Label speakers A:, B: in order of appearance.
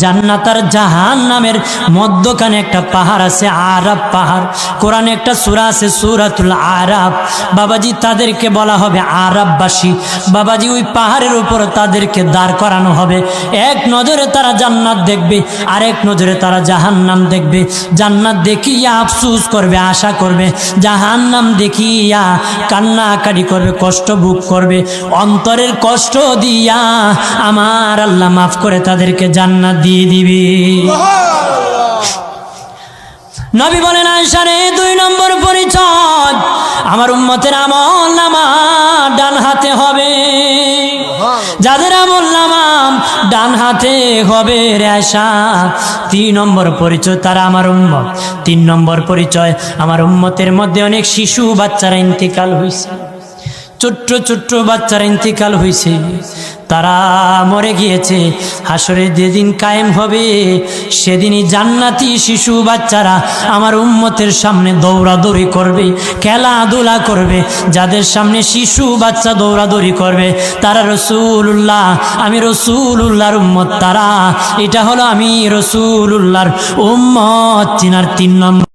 A: জান্নাত আর জাহান্নামের মধ্যখানে একটা পাহাড় আছে, আরাব পাহাড়। কোরআনে একটা সূরা আছে সূরাতুল আরাব। বাবাজি তাদেরকে বলা হবে আরাববাসী। বাবাজি ওই পাহাড়ের উপর তাদেরকে দাঁড় করানো হবে। এক নজরে তারা জান্নাত দেখবে, আর এক নজরে তারা জাহান্নাম দেখবে। জান্নাত দেখিয়া আফসোস করবে, আশা করবে, জাহান্নাম দেখিয়া কান্নাকাটি করবে, কষ্ট ভোগ করবে। অন্তরের কষ্ট দিয়া আমার আল্লাহ মাফ করে তাদেরকে জান্নাত দিয়ে দিবে। নবী বলেন আয়েশা রে, 2 নম্বর পরিচয়, আমার উম্মতের আমল নামা ডান হাতে হবে। যাদের আমল নামা ডান হাতে হবে রে আয়েশা, 3 নম্বর পরিচয় তারা আমার উম্মত। 3 নম্বর পরিচয়, আমার উম্মতের মধ্যে অনেক শিশু বাচ্চারা ইন্তেকাল হয়েছে, ছোট্ট ছোট্ট বাচ্চারা ইন্তেকাল হয়েছে, তারা মরে গিয়েছে। হাসরের যেদিন কায়েম হবে সেদিনই জান্নাতি শিশু বাচ্চারা আমার উম্মতের সামনে দৌড়াদৌড়ি করবে, খেলাধুলা করবে। যাদের সামনে শিশু বাচ্চা দৌড়াদৌড়ি করবে তারা রাসূলুল্লাহ, আমি রাসূলুল্লাহর উম্মত তারা। এটা হলো আমি রাসূলুল্লাহর উম্মত। 3 নম্বর